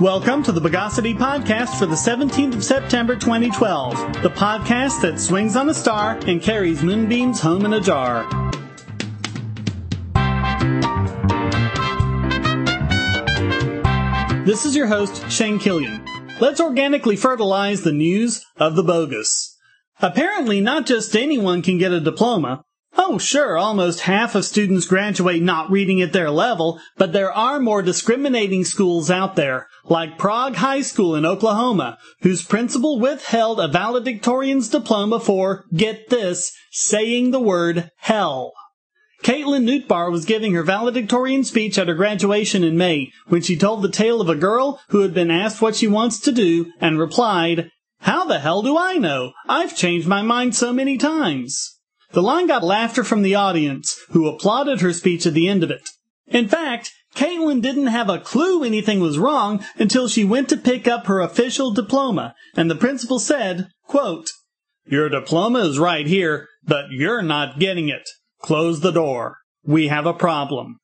Welcome to the Bogosity podcast for the 17th of September 2012, the podcast that swings on a star and carries moonbeams home in a jar. This is your host, Shane Killian. Let's organically fertilize the news of the bogus. Apparently, not just anyone can get a diploma. Oh, sure, almost half of students graduate not reading at their level, but there are more discriminating schools out there, like Prague High School in Oklahoma, whose principal withheld a valedictorian's diploma for, get this, saying the word hell. Caitlin Newtbar was giving her valedictorian speech at her graduation in May when she told the tale of a girl who had been asked what she wants to do and replied, "How the hell do I know? I've changed my mind so many times." The line got laughter from the audience, who applauded her speech at the end of it. In fact, Caitlin didn't have a clue anything was wrong until she went to pick up her official diploma, and the principal said, quote, "Your diploma is right here, but you're not getting it. Close the door. We have a problem."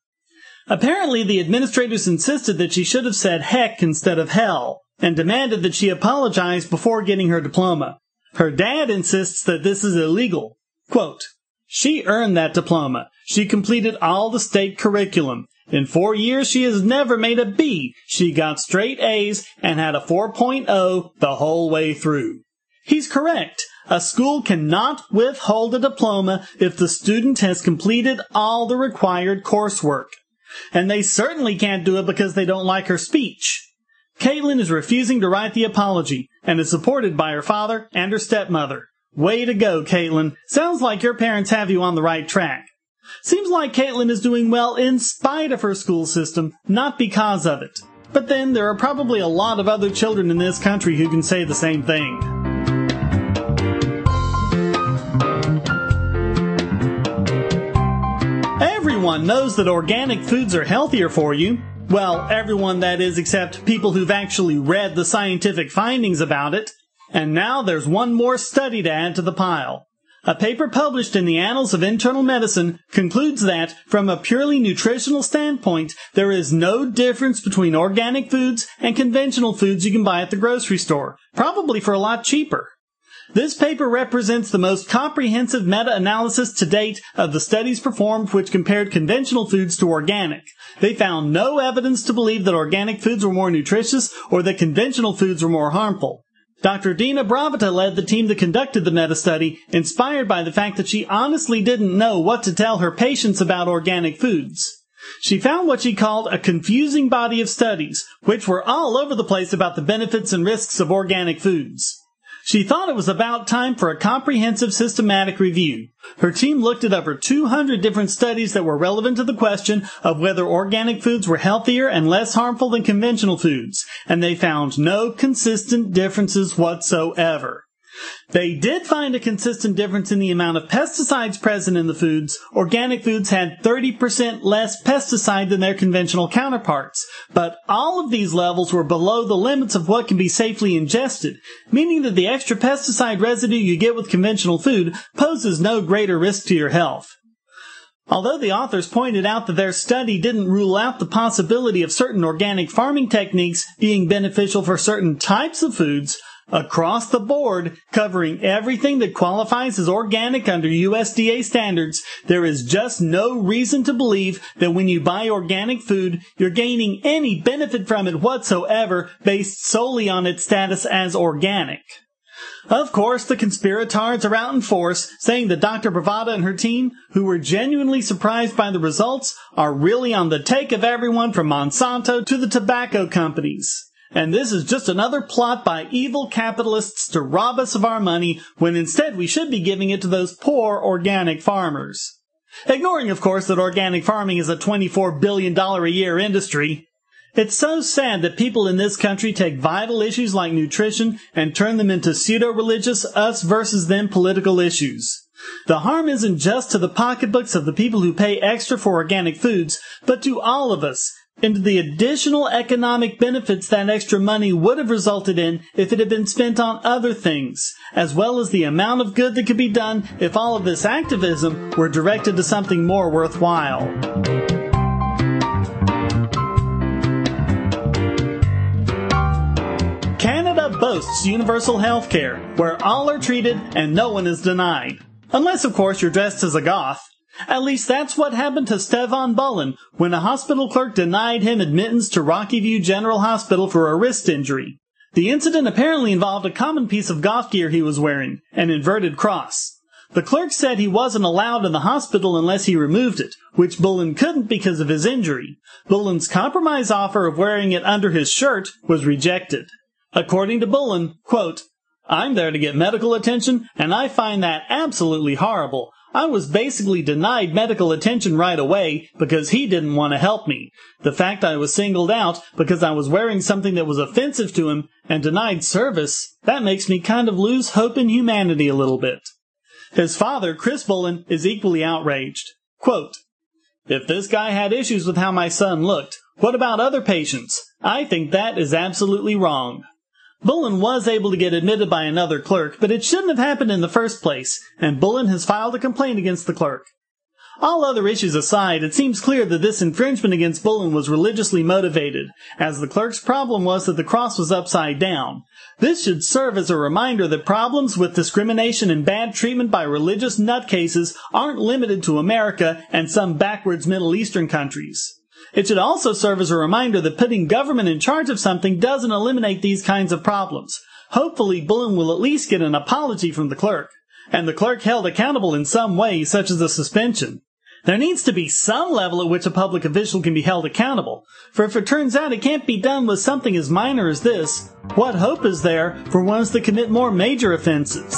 Apparently, the administrators insisted that she should have said heck instead of hell, and demanded that she apologize before getting her diploma. Her dad insists that this is illegal. Quote, "She earned that diploma. She completed all the state curriculum. In 4 years, she has never made a B. She got straight A's and had a 4.0 the whole way through." He's correct. A school cannot withhold a diploma if the student has completed all the required coursework. And they certainly can't do it because they don't like her speech. Caitlin is refusing to write the apology and is supported by her father and her stepmother. Way to go, Caitlin. Sounds like your parents have you on the right track. Seems like Caitlin is doing well in spite of her school system, not because of it. But then there are probably a lot of other children in this country who can say the same thing. Everyone knows that organic foods are healthier for you. Well, everyone that is except people who've actually read the scientific findings about it. And now there's one more study to add to the pile. A paper published in the Annals of Internal Medicine concludes that, from a purely nutritional standpoint, there is no difference between organic foods and conventional foods you can buy at the grocery store, probably for a lot cheaper. This paper represents the most comprehensive meta-analysis to date of the studies performed which compared conventional foods to organic. They found no evidence to believe that organic foods were more nutritious or that conventional foods were more harmful. Dr. Dina Bravata led the team that conducted the meta-study, inspired by the fact that she honestly didn't know what to tell her patients about organic foods. She found what she called a confusing body of studies, which were all over the place about the benefits and risks of organic foods. She thought it was about time for a comprehensive systematic review. Her team looked at over 200 different studies that were relevant to the question of whether organic foods were healthier and less harmful than conventional foods, and they found no consistent differences whatsoever. They did find a consistent difference in the amount of pesticides present in the foods. Organic foods had 30% less pesticide than their conventional counterparts, but all of these levels were below the limits of what can be safely ingested, meaning that the extra pesticide residue you get with conventional food poses no greater risk to your health. Although the authors pointed out that their study didn't rule out the possibility of certain organic farming techniques being beneficial for certain types of foods, across the board, covering everything that qualifies as organic under USDA standards, there is just no reason to believe that when you buy organic food, you're gaining any benefit from it whatsoever based solely on its status as organic. Of course, the conspirators are out in force, saying that Dr. Bravata and her team, who were genuinely surprised by the results, are really on the take of everyone from Monsanto to the tobacco companies. And this is just another plot by evil capitalists to rob us of our money, when instead we should be giving it to those poor organic farmers. Ignoring, of course, that organic farming is a $24 billion a year industry. It's so sad that people in this country take vital issues like nutrition and turn them into pseudo-religious us versus them political issues. The harm isn't just to the pocketbooks of the people who pay extra for organic foods, but to all of us, into the additional economic benefits that extra money would have resulted in if it had been spent on other things, as well as the amount of good that could be done if all of this activism were directed to something more worthwhile. boasts universal health care, where all are treated and no one is denied. Unless, of course, you're dressed as a goth. At least that's what happened to Stefan Bullen when a hospital clerk denied him admittance to Rocky View General Hospital for a wrist injury. The incident apparently involved a common piece of goth gear he was wearing, an inverted cross. The clerk said he wasn't allowed in the hospital unless he removed it, which Bullen couldn't because of his injury. Bullen's compromise offer of wearing it under his shirt was rejected. According to Bullen, quote, "I'm there to get medical attention, and I find that absolutely horrible. I was basically denied medical attention right away because he didn't want to help me. The fact I was singled out because I was wearing something that was offensive to him and denied service, that makes me kind of lose hope in humanity a little bit." His father, Chris Bullen, is equally outraged. Quote, "If this guy had issues with how my son looked, what about other patients? I think that is absolutely wrong." Bullen was able to get admitted by another clerk, but it shouldn't have happened in the first place, and Bullen has filed a complaint against the clerk. All other issues aside, it seems clear that this infringement against Bullen was religiously motivated, as the clerk's problem was that the cross was upside down. This should serve as a reminder that problems with discrimination and bad treatment by religious nutcases aren't limited to America and some backwards Middle Eastern countries. It should also serve as a reminder that putting government in charge of something doesn't eliminate these kinds of problems. Hopefully, Bullen will at least get an apology from the clerk, and the clerk held accountable in some way, such as a suspension. There needs to be some level at which a public official can be held accountable, for if it turns out it can't be done with something as minor as this, what hope is there for ones that commit more major offenses?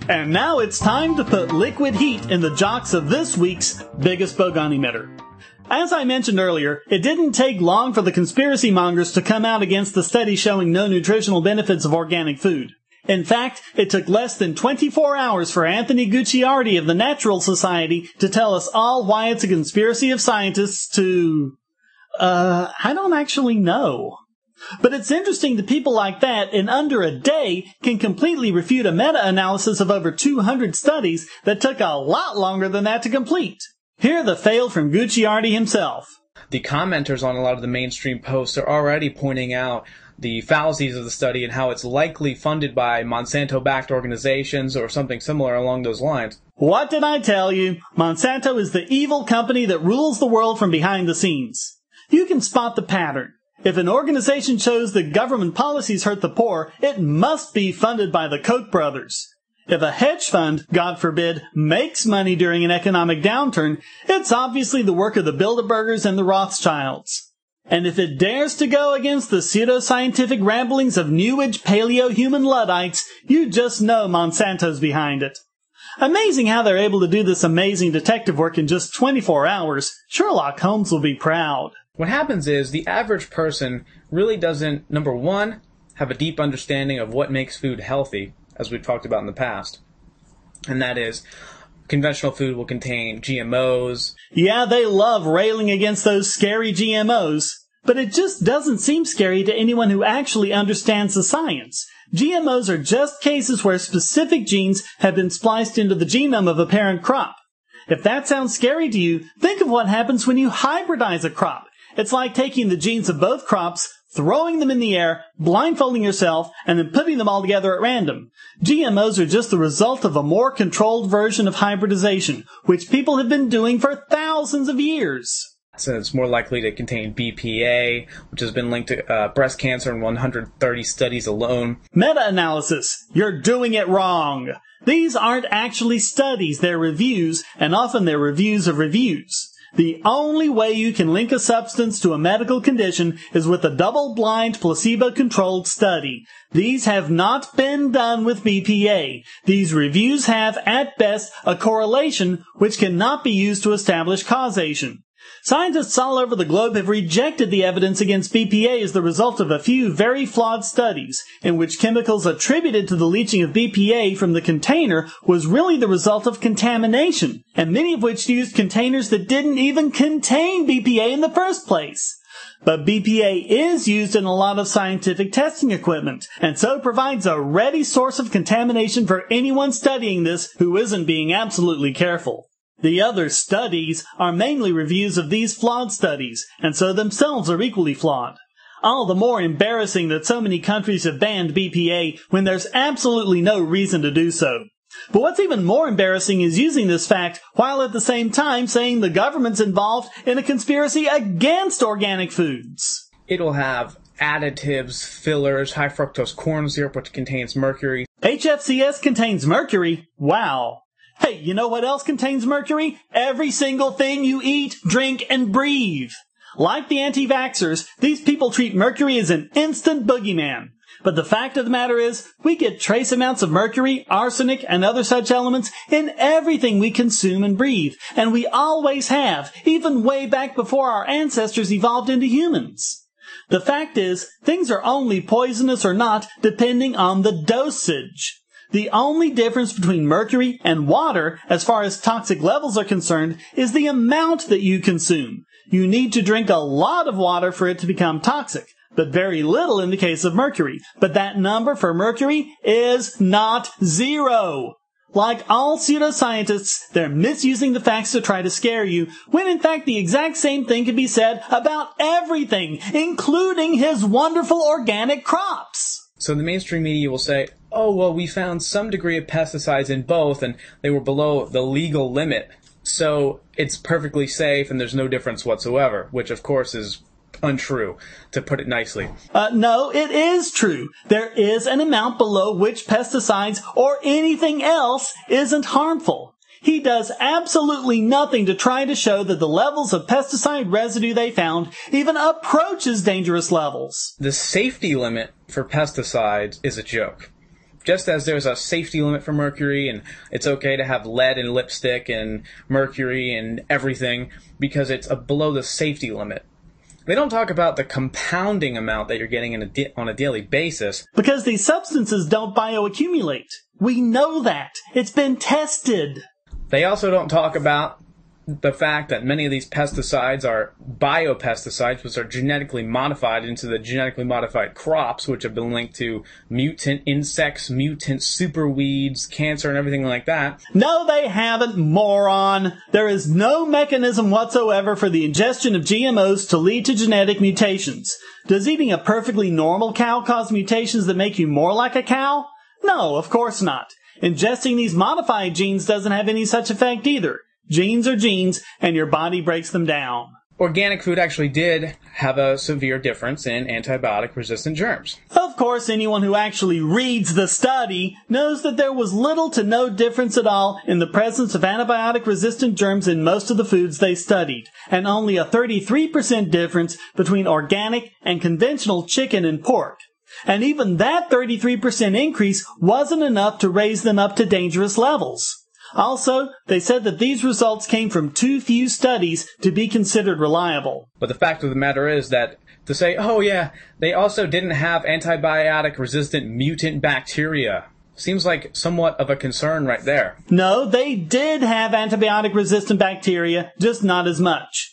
And now it's time to put liquid heat in the jocks of this week's biggest bogon emitter. As I mentioned earlier, it didn't take long for the conspiracy mongers to come out against the study showing no nutritional benefits of organic food. In fact, it took less than 24 hours for Anthony Gucciardi of the Natural Society to tell us all why it's a conspiracy of scientists to... I don't actually know. But it's interesting that people like that, in under a day, can completely refute a meta-analysis of over 200 studies that took a lot longer than that to complete. Hear the fail from Gucciardi himself. The commenters on a lot of the mainstream posts are already pointing out the fallacies of the study and how it's likely funded by Monsanto-backed organizations or something similar along those lines. What did I tell you? Monsanto is the evil company that rules the world from behind the scenes. You can spot the pattern. If an organization shows that government policies hurt the poor, it must be funded by the Koch brothers. If a hedge fund, God forbid, makes money during an economic downturn, it's obviously the work of the Bilderbergers and the Rothschilds. And if it dares to go against the pseudoscientific ramblings of New Age paleo-human Luddites, you just know Monsanto's behind it. Amazing how they're able to do this amazing detective work in just 24 hours. Sherlock Holmes will be proud. What happens is the average person really doesn't, number one, have a deep understanding of what makes food healthy, as we've talked about in the past. And that is, conventional food will contain GMOs. Yeah, they love railing against those scary GMOs. But it just doesn't seem scary to anyone who actually understands the science. GMOs are just cases where specific genes have been spliced into the genome of a parent crop. If that sounds scary to you, think of what happens when you hybridize a crop. It's like taking the genes of both crops, throwing them in the air, blindfolding yourself, and then putting them all together at random. GMOs are just the result of a more controlled version of hybridization, which people have been doing for thousands of years. So it's more likely to contain BPA, which has been linked to breast cancer in 130 studies alone. Meta-analysis. You're doing it wrong. These aren't actually studies, they're reviews, and often they're reviews of reviews. The only way you can link a substance to a medical condition is with a double-blind, placebo-controlled study. These have not been done with BPA. These reviews have, at best, a correlation which cannot be used to establish causation. Scientists all over the globe have rejected the evidence against BPA as the result of a few very flawed studies, in which chemicals attributed to the leaching of BPA from the container was really the result of contamination, and many of which used containers that didn't even contain BPA in the first place. But BPA is used in a lot of scientific testing equipment, and so provides a ready source of contamination for anyone studying this who isn't being absolutely careful. The other studies are mainly reviews of these flawed studies, and so themselves are equally flawed. All the more embarrassing that so many countries have banned BPA when there's absolutely no reason to do so. But what's even more embarrassing is using this fact while at the same time saying the government's involved in a conspiracy against organic foods. It'll have additives, fillers, high fructose corn syrup, which contains mercury. HFCS contains mercury? Wow. Hey, you know what else contains mercury? Every single thing you eat, drink, and breathe. Like the anti-vaxxers, these people treat mercury as an instant boogeyman. But the fact of the matter is, we get trace amounts of mercury, arsenic, and other such elements in everything we consume and breathe. And we always have, even way back before our ancestors evolved into humans. The fact is, things are only poisonous or not depending on the dosage. The only difference between mercury and water, as far as toxic levels are concerned, is the amount that you consume. You need to drink a lot of water for it to become toxic, but very little in the case of mercury. But that number for mercury is not 0. Like all pseudoscientists, they're misusing the facts to try to scare you, when in fact the exact same thing can be said about everything, including his wonderful organic crops. So the mainstream media will say, oh, well, we found some degree of pesticides in both, and they were below the legal limit. So it's perfectly safe and there's no difference whatsoever, which of course is untrue, to put it nicely. No, it is true. There is an amount below which pesticides or anything else isn't harmful. He does absolutely nothing to try to show that the levels of pesticide residue they found even approaches dangerous levels. The safety limit for pesticides is a joke. Just as there's a safety limit for mercury, and it's okay to have lead in lipstick and mercury and everything because it's below the safety limit. They don't talk about the compounding amount that you're getting on a daily basis. Because these substances don't bioaccumulate. We know that. It's been tested. They also don't talk about the fact that many of these pesticides are biopesticides, which are genetically modified into the genetically modified crops, which have been linked to mutant insects, mutant superweeds, cancer, and everything like that. No, they haven't, moron. There is no mechanism whatsoever for the ingestion of GMOs to lead to genetic mutations. Does eating a perfectly normal cow cause mutations that make you more like a cow? No, of course not. Ingesting these modified genes doesn't have any such effect either. Genes are genes, and your body breaks them down. Organic food actually did have a severe difference in antibiotic-resistant germs. Of course, anyone who actually reads the study knows that there was little to no difference at all in the presence of antibiotic-resistant germs in most of the foods they studied, and only a 33% difference between organic and conventional chicken and pork. And even that 33% increase wasn't enough to raise them up to dangerous levels. Also, they said that these results came from too few studies to be considered reliable. But the fact of the matter is that to say, oh yeah, they also didn't have antibiotic-resistant mutant bacteria, seems like somewhat of a concern right there. No, they did have antibiotic-resistant bacteria, just not as much.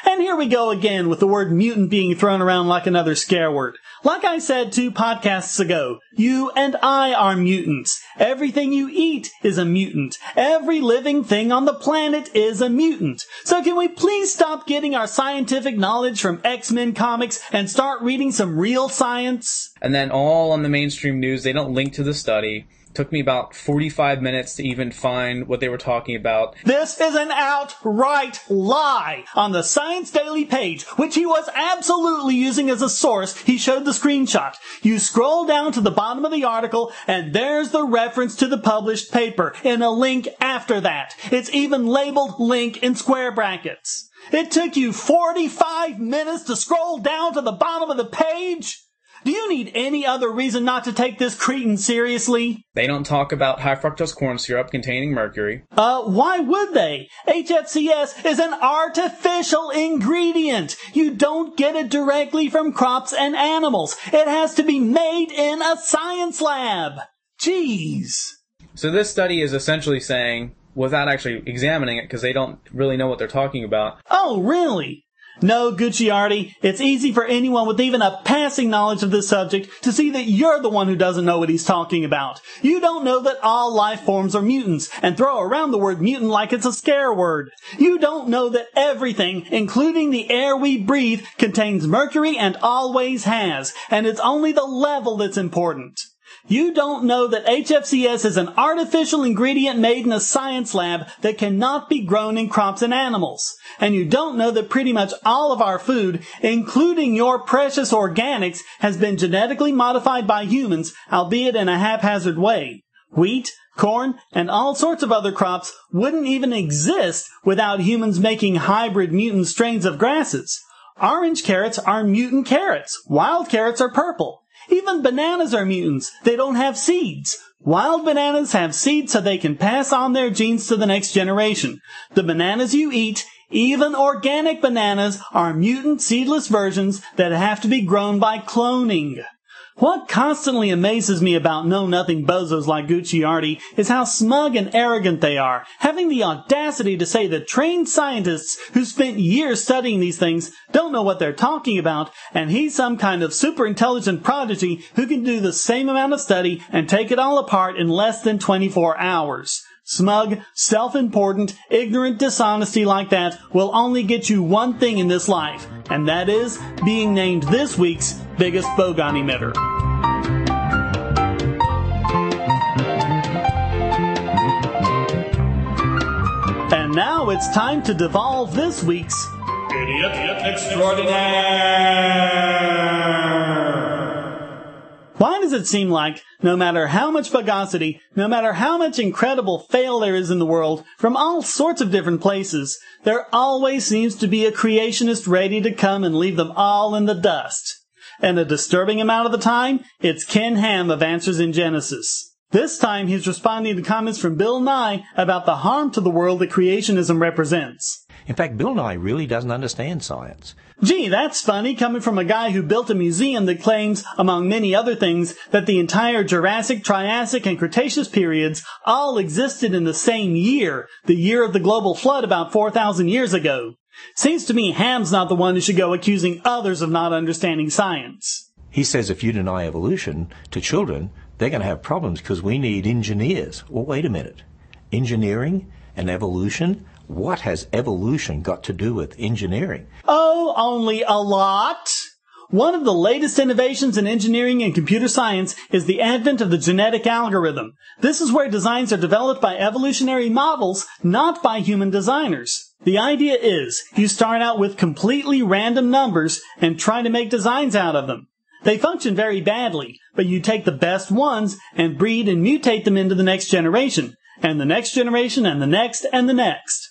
And here we go again with the word mutant being thrown around like another scare word. Like I said 2 podcasts ago, you and I are mutants. Everything you eat is a mutant. Every living thing on the planet is a mutant. So can we please stop getting our scientific knowledge from X-Men comics and start reading some real science? And then all on the mainstream news, they don't link to the study. Took me about 45 minutes to even find what they were talking about. This is an outright lie. On the Science Daily page, which he was absolutely using as a source, he showed the screenshot. You scroll down to the bottom of the article, and there's the reference to the published paper, in a link after that. It's even labeled link in square brackets. It took you 45 minutes to scroll down to the bottom of the page? Do you need any other reason not to take this cretin seriously? They don't talk about high fructose corn syrup containing mercury. Why would they? HFCS is an artificial ingredient. You don't get it directly from crops and animals. It has to be made in a science lab. Jeez. So this study is essentially saying, without actually examining it, because they don't really know what they're talking about. Oh, really? No, Gucciardi, it's easy for anyone with even a passing knowledge of this subject to see that you're the one who doesn't know what he's talking about. You don't know that all life forms are mutants and throw around the word mutant like it's a scare word. You don't know that everything, including the air we breathe, contains mercury and always has, and it's only the level that's important. You don't know that HFCS is an artificial ingredient made in a science lab that cannot be grown in crops and animals. And you don't know that pretty much all of our food, including your precious organics, has been genetically modified by humans, albeit in a haphazard way. Wheat, corn, and all sorts of other crops wouldn't even exist without humans making hybrid mutant strains of grasses. Orange carrots are mutant carrots. Wild carrots are purple. Even bananas are mutants. They don't have seeds. Wild bananas have seeds so they can pass on their genes to the next generation. The bananas you eat, even organic bananas, are mutant seedless versions that have to be grown by cloning. What constantly amazes me about know-nothing bozos like Gucciardi is how smug and arrogant they are, having the audacity to say that trained scientists who spent years studying these things don't know what they're talking about, and he's some kind of super-intelligent prodigy who can do the same amount of study and take it all apart in less than 24 hours. Smug, self-important, ignorant dishonesty like that will only get you one thing in this life, and that is being named this week's biggest bogon emitter. And now it's time to devolve this week's Idiot Extraordinaire! Why does it seem like, no matter how much Bogosity, no matter how much incredible fail there is in the world, from all sorts of different places, there always seems to be a creationist ready to come and leave them all in the dust? And a disturbing amount of the time, it's Ken Ham of Answers in Genesis. This time he's responding to comments from Bill Nye about the harm to the world that creationism represents. In fact, Bill Nye really doesn't understand science. Gee, that's funny, coming from a guy who built a museum that claims, among many other things, that the entire Jurassic, Triassic, and Cretaceous periods all existed in the same year, the year of the global flood about 4,000 years ago. Seems to me Ham's not the one who should go accusing others of not understanding science. He says if you deny evolution to children, they're going to have problems because we need engineers. Well, wait a minute. Engineering and evolution? What has evolution got to do with engineering? Oh, only a lot. One of the latest innovations in engineering and computer science is the advent of the genetic algorithm. This is where designs are developed by evolutionary models, not by human designers. The idea is, you start out with completely random numbers and try to make designs out of them. They function very badly, but you take the best ones and breed and mutate them into the next generation, and the next generation, and the next, and the next.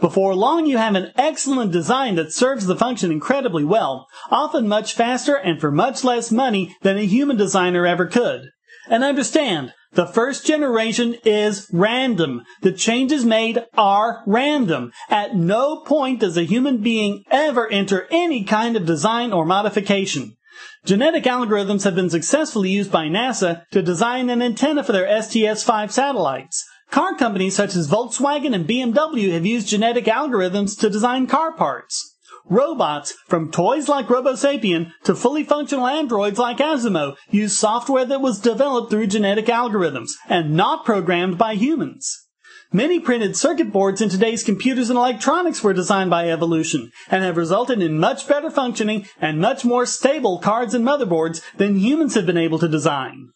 Before long, you have an excellent design that serves the function incredibly well, often much faster and for much less money than a human designer ever could. And understand, the first generation is random. The changes made are random. At no point does a human being ever enter any kind of design or modification. Genetic algorithms have been successfully used by NASA to design an antenna for their STS-5 satellites. Car companies such as Volkswagen and BMW have used genetic algorithms to design car parts. Robots, from toys like Robosapien to fully functional androids like Asimo, use software that was developed through genetic algorithms and not programmed by humans. Many printed circuit boards in today's computers and electronics were designed by evolution and have resulted in much better functioning and much more stable cards and motherboards than humans have been able to design.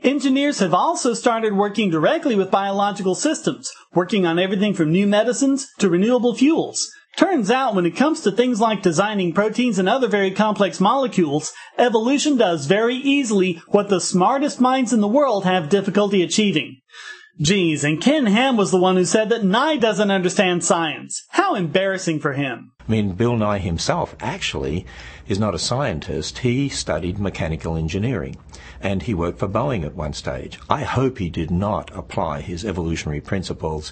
Engineers have also started working directly with biological systems, working on everything from new medicines to renewable fuels. Turns out when it comes to things like designing proteins and other very complex molecules, evolution does very easily what the smartest minds in the world have difficulty achieving. Geez, and Ken Ham was the one who said that Nye doesn't understand science. How embarrassing for him. I mean, Bill Nye himself actually is not a scientist. He studied mechanical engineering, and he worked for Boeing at one stage. I hope he did not apply his evolutionary principles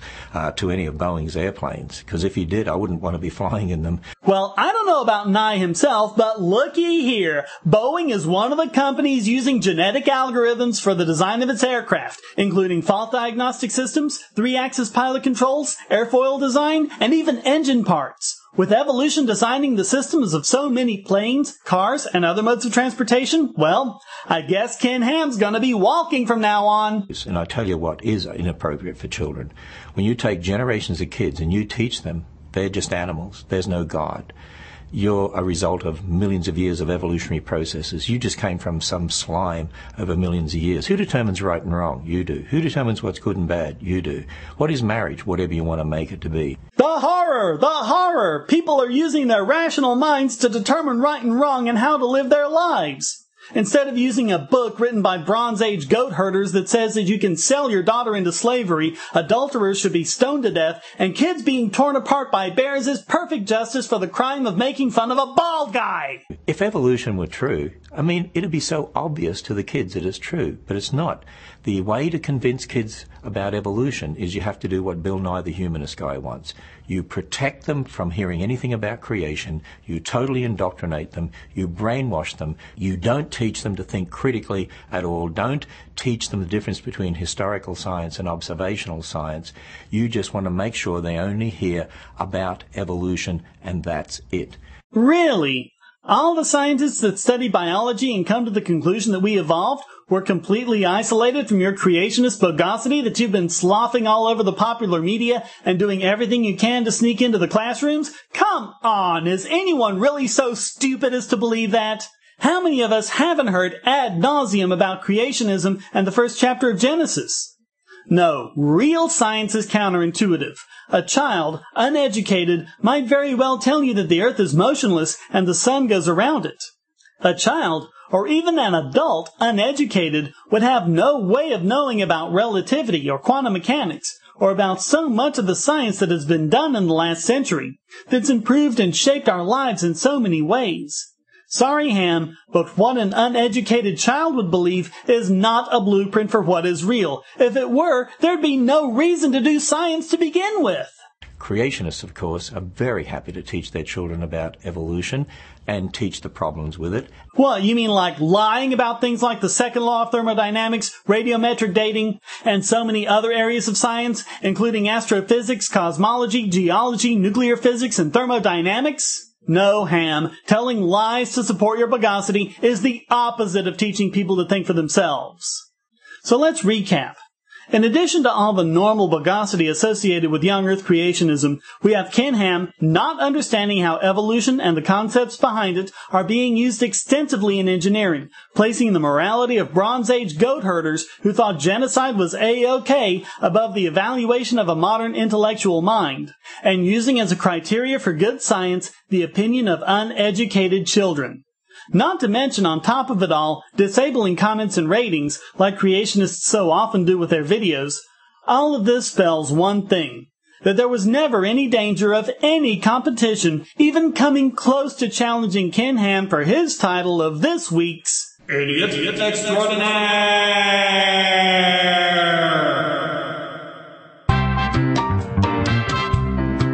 to any of Boeing's airplanes, because if he did, I wouldn't want to be flying in them. Well, I don't know about Nye himself, but looky here. Boeing is one of the companies using genetic algorithms for the design of its aircraft, including fault diagnostic systems, 3-axis pilot controls, airfoil design, and even engine parts. With evolution designing the systems of so many planes, cars, and other modes of transportation, well, I guess Ken Ham's gonna be walking from now on. And I tell you what is inappropriate for children. When you take generations of kids and you teach them they're just animals, there's no God. You're a result of millions of years of evolutionary processes. You just came from some slime over millions of years. Who determines right and wrong? You do. Who determines what's good and bad? You do. What is marriage? Whatever you want to make it to be. The horror! The horror! People are using their rational minds to determine right and wrong and how to live their lives. Instead of using a book written by Bronze Age goat herders that says that you can sell your daughter into slavery, adulterers should be stoned to death, and kids being torn apart by bears is perfect justice for the crime of making fun of a bald guy. If evolution were true, it'd be so obvious to the kids that it's true, but it's not. The way to convince kids about evolution is you have to do what Bill Nye the Humanist guy wants. You protect them from hearing anything about creation. You totally indoctrinate them. You brainwash them. You don't teach them to think critically at all. Don't teach them the difference between historical science and observational science. You just want to make sure they only hear about evolution, and that's it. Really? All the scientists that study biology and come to the conclusion that we evolved were completely isolated from your creationist Bogosity that you've been sloughing all over the popular media and doing everything you can to sneak into the classrooms? Come on, is anyone really so stupid as to believe that? How many of us haven't heard ad nauseum about creationism and the first chapter of Genesis? No, real science is counterintuitive. A child, uneducated, might very well tell you that the earth is motionless and the sun goes around it. A child, or even an adult, uneducated, would have no way of knowing about relativity or quantum mechanics, or about so much of the science that has been done in the last century, that's improved and shaped our lives in so many ways. Sorry, Ham, but what an uneducated child would believe is not a blueprint for what is real. If it were, there'd be no reason to do science to begin with. Creationists, of course, are very happy to teach their children about evolution and teach the problems with it. What, you mean like lying about things like the second law of thermodynamics, radiometric dating, and so many other areas of science, including astrophysics, cosmology, geology, nuclear physics, and thermodynamics? No, Ham, telling lies to support your Bogosity is the opposite of teaching people to think for themselves. So let's recap. In addition to all the normal Bogosity associated with young Earth creationism, we have Ken Ham not understanding how evolution and the concepts behind it are being used extensively in engineering, placing the morality of Bronze Age goat herders who thought genocide was A-OK above the evaluation of a modern intellectual mind, and using as a criteria for good science the opinion of uneducated children. Not to mention, on top of it all, disabling comments and ratings, like creationists so often do with their videos. All of this spells one thing, that there was never any danger of any competition even coming close to challenging Ken Ham for his title of this week's Idiot Extraordinaire!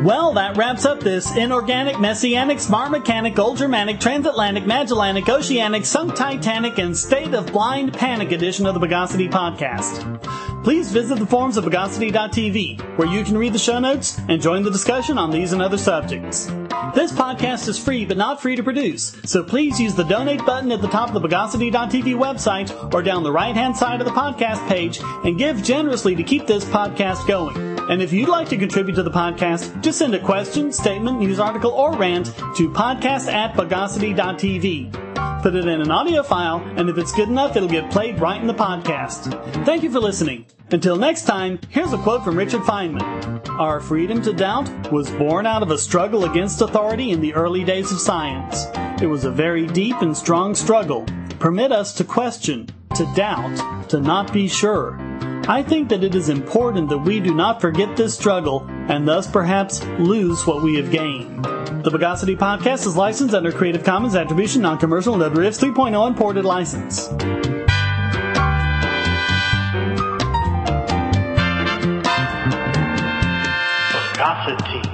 Well, that wraps up this inorganic, messianic, smart mechanic, ultramantic, transatlantic, Magellanic, oceanic, sunk Titanic, and state of blind panic edition of the Bogosity podcast. Please visit the forums of Bogosity.tv, where you can read the show notes and join the discussion on these and other subjects. This podcast is free, but not free to produce, so please use the donate button at the top of the Bogosity.tv website or down the right-hand side of the podcast page and give generously to keep this podcast going. And if you'd like to contribute to the podcast, just send a question, statement, news article, or rant to podcast@bogosity.tv. Put it in an audio file, and if it's good enough, it'll get played right in the podcast. Thank you for listening. Until next time, here's a quote from Richard Feynman. Our freedom to doubt was born out of a struggle against authority in the early days of science. It was a very deep and strong struggle. Permit us to question, to doubt, to not be sure. I think that it is important that we do not forget this struggle and thus perhaps lose what we have gained. The Bogosity podcast is licensed under Creative Commons Attribution Non-Commercial No Derivatives 3.0 Imported License. Bogosity.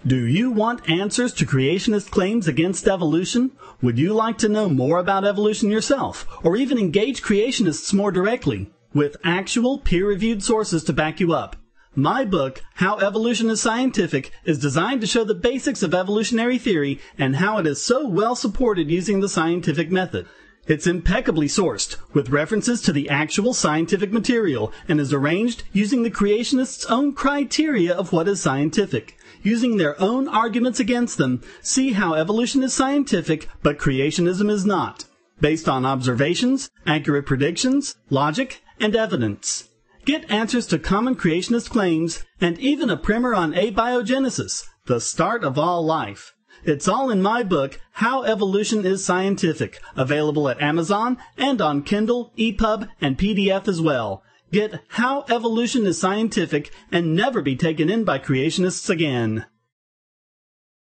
Do you want answers to creationist claims against evolution? Would you like to know more about evolution yourself, or even engage creationists more directly, with actual peer-reviewed sources to back you up? My book, How Evolution is Scientific, is designed to show the basics of evolutionary theory and how it is so well supported using the scientific method. It's impeccably sourced, with references to the actual scientific material, and is arranged using the creationists' own criteria of what is scientific. Using their own arguments against them, see how evolution is scientific, but creationism is not, based on observations, accurate predictions, logic, and evidence. Get answers to common creationist claims, and even a primer on abiogenesis, the start of all life. It's all in my book, How Evolution is Scientific, available at Amazon and on Kindle, EPUB, and PDF as well. Get How Evolution is Scientific and never be taken in by creationists again.